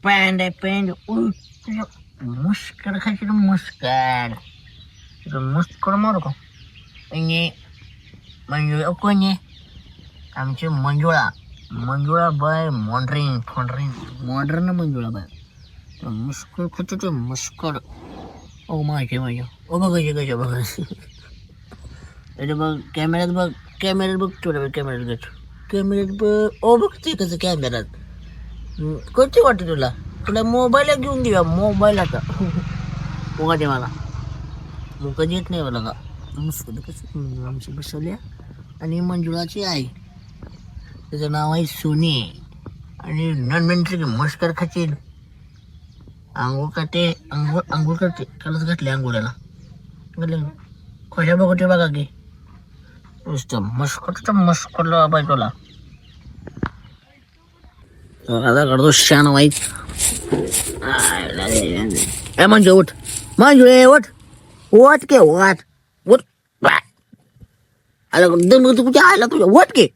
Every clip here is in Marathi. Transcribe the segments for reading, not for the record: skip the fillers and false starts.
पॅन्ड आहे पॅन्ड मुस्कड खायची मुस्कड मुस्कड मारू का म्हणजे मंजुळा कोण आहे आमची मंजुळा बाय मॉडर्न मंजुळा बाय मुस्कड खायचं ते मुस्कड ओ माझे ओ बघायचे अरे बघ कॅमेऱ्यात बघ थोडं कॅमेऱ्यात बघ ओ बघते कसं कॅमेऱ्यात कधी वाटतं तुला मोबाईल घेऊन देऊया मोबाईल आता बघा ते मला मग कधी येत नाही मला का मस्त कसं आमची बसवल्या आणि मंजुळाची आई त्याचं नाव आहे सोनी आणि नंतर मस्कर खाची आंघोळ करते कालच घातले आंघोळ्याला कशा बघते बघा की नुसतं मस्करला बायकोला आता करतो शान वाईट म्हणजे उठ उठ के उठ आला दम कुठे आला तुझ्या उठ के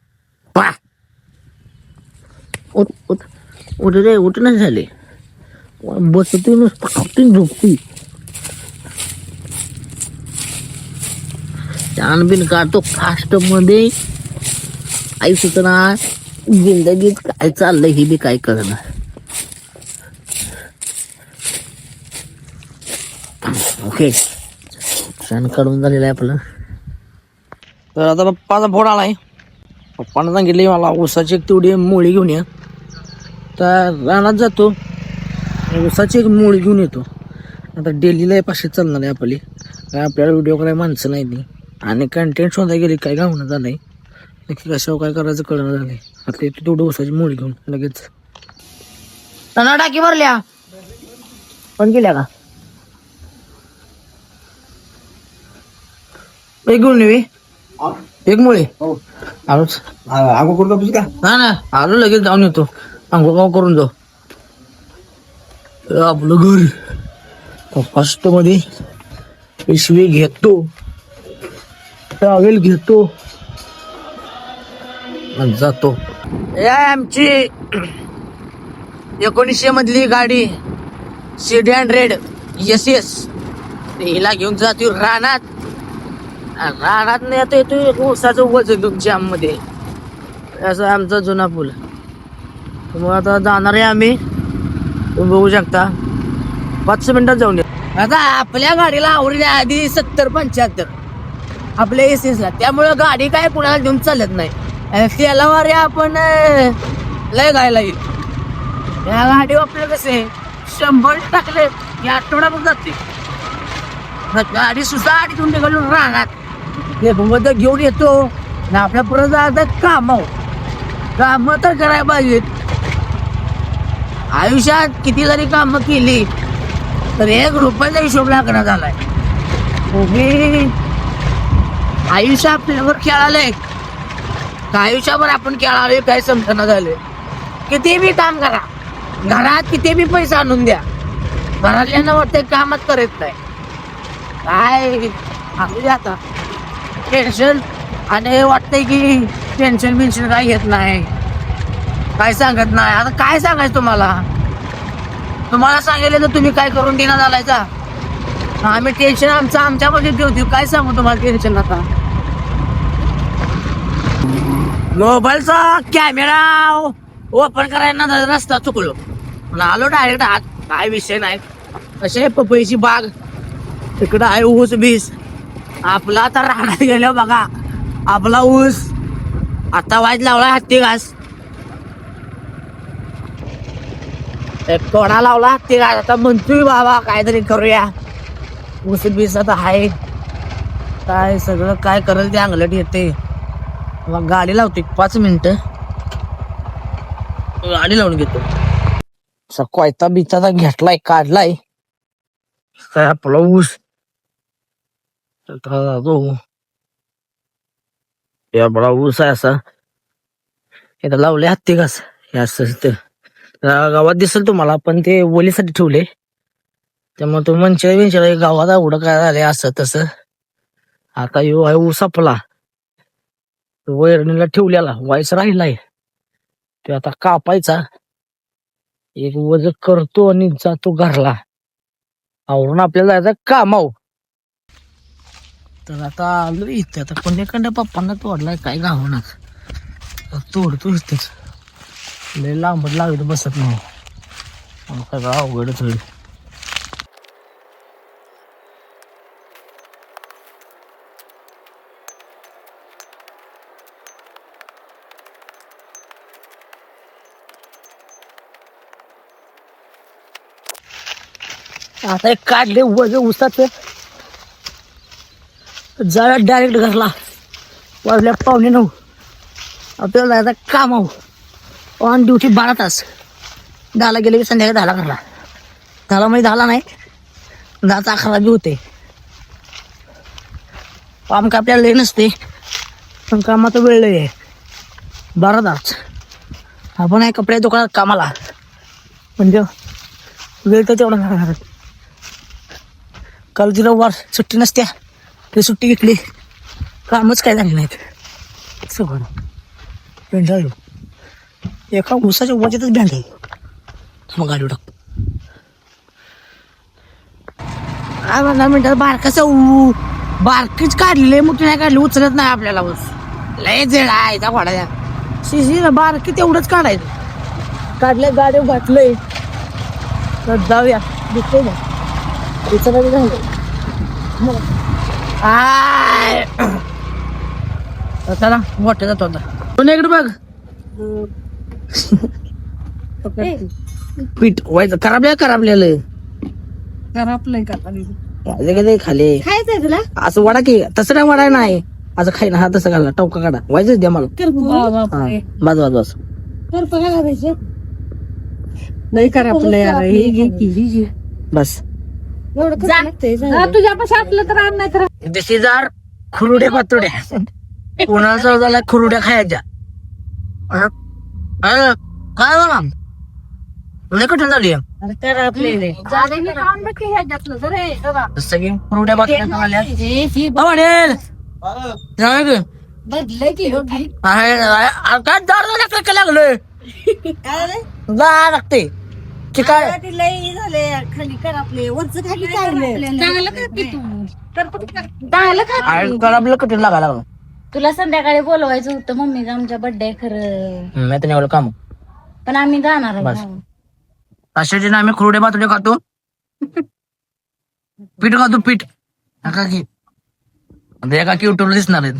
उठ रे उठ नाही झाले बसती नुसतं झोपती छान बिन काढतो फास्ट मध्ये आई सुचना जिंदगीत काय चाललंय हे बी काय करणार ओके छान काढून झालेलं आहे आपलं तर आता पप्पाचा फोन आलाय पप्पानं सांगितले मला ऊसाची एक तेवढी मोळी घेऊन या तर रानात जातो ऊसाची एक मोळी घेऊन येतो आता डेलीला पाचशे चालणार आहे आपली काय आपल्याला व्हिडिओ करायला माणसं नाही ती आणि कंटेंट शोधा गेली काय गावणं झालंय नक्की कशावर काय करायचं कळणं झालंय आता येतो तेवढं ऊसाची मोळी घेऊन लगेच त्यांना टाकी भरल्या पण केल्या का एक घेऊन येवी एक मुळे आलोच आंघोळ करतो का ना आलो लगेच जाऊन येतो आंघोळ करून जाऊ आपलं घर फर्स्ट मध्ये पिशवी घेतो टॉवेल घेतो जातो आमची 1900 मधली गाडी CD100 SS हिला घेऊन जातो रानात नाही येतो ऊसाचं वजन तुमच्या आममध्ये असं आमचा जुना पूल मग आता जाणार आहे आम्ही तुम्ही बघू शकता 5 मिनिटात जाऊन आता आपल्या गाडीला आवडली आधी 70-75 आपल्या एसीसला त्यामुळं गाडी काय कुणाला घेऊन चालत नाही त्याला वारे आपण लय गायला येईल या गाडी आपल्याला कसे 100 टाकले या आठवड्यात जाते गाडी सुसाट इथून निघालून राहणार हे भूमत घेऊन येतो ना आपल्या परत जातात काम तर करायला पाहिजेत आयुष्यात किती जरी कामं केली तर 1 रुपयाचा हिशोब लागणार झालाय आयुष्य आपल्यावर खेळालंय का आयुष्यावर आपण खेळालोय काय समजना झालंय किती बी काम करा घरात किती बी पैसा आणून द्या घरातल्यांना वाटतंय कामच करत नाही काय आणू द्या आता टेन्शन आणि वाटतंय की टेन्शन काय घेत नाही काय सांगत नाही आता काय सांगायचं तुम्हाला सांगितलं तर तुम्ही काय करून देणार झालायचा आम्ही टेन्शन आमच्यामध्ये देऊ काय सांगू तुम्हाला टेन्शन आता मोबाईलचा कॅमेरा ओपन करायला रस्ता चुकलो आलो डायरेक्ट आत काय विषय नाही असे पपईची बाग तिकडं आहे ऊस बीस आपला आता राहण्यात गेलो बघा आपला ऊस आता वाज लावला हत्ती घास एक कोणा लावला हत्ती घास आता म्हणतोय बाबा काहीतरी करूया ऊस बीस आता आहे काय सगळं काय करेल ते अंगलट येते मग गाडी लावते 5 मिनिटं गाडी लावून घेतो कोयता बिचाचा घेतलाय काढलाय काय आपला ऊस बडा ऊस आहे असा इथं लावले हत्ती घास हे असं गावात दिसेल तुम्हाला पण ते ओलीसाठी ठेवले त्यामुळे तो विंचळा गावात एवढं काय झालंय असं तसं आता यो आहे ऊस आपला वैरणीला ठेवलेला व्हायच राहिलाय तो आता कापायचा एक वज करतो आणि जातो घरला. आवरून आपल्याला जायचं कामाव. तर आता आलो इथं. आता कोणीकडं पप्पांना तोडलाय काय गावना. तोडतो इथंच. लय लांबच लागत बसत नाही. सगळं अवघडच होईल. आता एक काढले वज उसाच जाऊया डायरेक्ट घरला. वाजल्या 8:45. आपल्याला जायचं कामाव ऑन ड्युटी 12 तास. 10ला गेले की संध्याकाळी 10ला घरला. 10ला म्हणजे 10ला नाही 10चा 11 बी होते. काम का आपल्याला लय नसते पण कामाचा वेळ लय आहे. 12 तास आपण आहे कपड्या दुकानात कामाला म्हणजे वेळ तर तेवढा लागणार. काल रविवार सुट्टी नसत्या ते सुट्टी घेतली कामच काय झाले नाहीत. सगळं भेंडाळलो एका उसाच्या वजेतच भेंडाळलो. मग गाडी टाकतो. काय 15 मिनिटात बारकाचं बारकीच काढले मोठी नाही काढली उचलत नाही आपल्याला. बस लय जेड आहे त्या घोड्या शिशी बारकी तेवढंच काढायचं. काढले गाडी घातलंय तर जाऊया दिसतोय ना उचलायचं झालं. चला मोठे जातो आता. कोण इकडे बघ पीठ व्हायचं खराबलेलं खाली खायचंय तुला असं वडा की तसं काय वडा नाही असं खाई ना. हा तसं घालला टवका काढा व्हायचं द्या मला. बस बस बस करपा घालायचे नाही करपलं बस. तुझ्या पाशी असलं तर आण नाही तर देशीदार खुरुड्या पातुड्या कोणाचा झाला खुरुड्या खायच्या. काय बघा लय कठीण झाली सगळी खुरुड्या पातुड्या काय दार लागलोय जा लागते काय खाली करपले वरच खाली आपलं कठीण लागायला लागलं. तुला संध्याकाळी बोलवायचं होतं मम्मीचं आमच्या बर्थडे खरं मी तर एवढं काम पण आम्ही जाणार बस. अशाचे आम्ही खुरडे पातुडे खातो पीठ खातो पीठ नका की एका की युट्यूबला दिसणार आहेत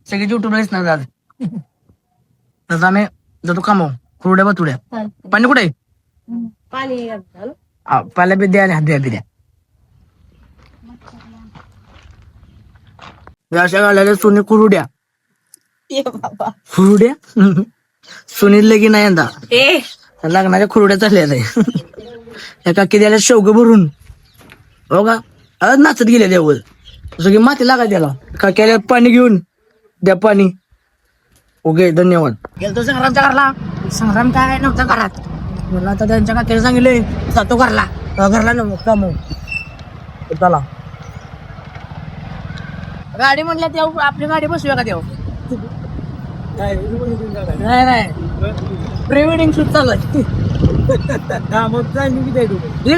सगळी युट्यूबला दिसणार आज. तसं आम्ही जातो कामाव खुरड्या पातुड्या. पाणी कुठे पाल्या बी द्या आणि हात द्या बी द्या. अशा घालायला सोने कुरुड्या खुरुड्या सुनील लगी नाही यंदा लागणाऱ्या खुरुड्या चालल्या एका की द्यायला शेवग भरून हो का आज नाचत गेल्या देवळ सगळी माती लागाय त्याला का केल्या पाणी घेऊन द्या पाणी. ओके धन्यवाद. गेलतो संग्रामच्या घरला. संग्राम काय नव्हता घरात मला आता त्यांच्या काकीला सांगितले जातो घरला कमव चला. गाडी म्हणल्या तेव्हा आपली गाडी बसूया का तेव्हा नाही प्री वेडिंग शूट चालू आहे.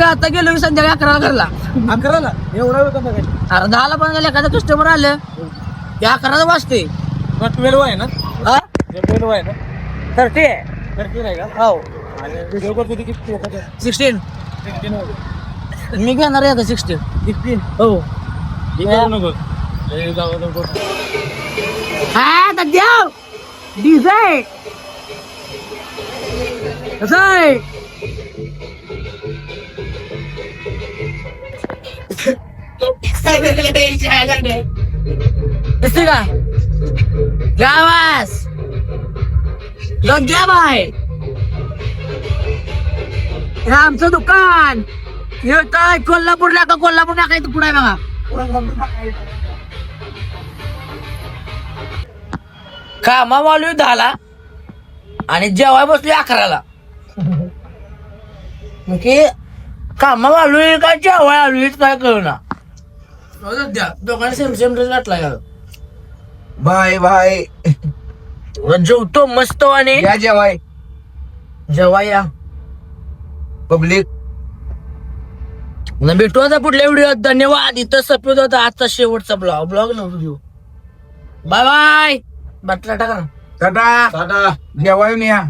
आता गेलो संध्याकाळी 11ला घरला. 11ला एवढा वेळ अरे 10ला पण गेला एखादं कस्टमर आलं ते 11ला वाजते. 12 आहे ना 12 आहे ना 30 आहे का हो 16 मी घेणार आहे 16 हो हा द्या डीजे कसं आहे दिसते का गावास द्या बाय हे आमचं दुकान हे काय कोल्हापूर नाका इथं पुढे बघा. कामा वालू 10ला आणि जेवाय बसली 11ला. कामा वालू काय जेवाय आलो काय कळना. दोघांनी सेम ड्रेस घातला का बाय बाय जेवतो मस्त आणि या जेवाय जेव्हा या पब्लिक भेटू आता पुढल्या व्हिडिओत. धन्यवाद. इथं सपवत होता आजचा शेवटचा ब्लॉग न व्हिडिओ. Bye bye. बटला टाका. टाटा जेवायला या.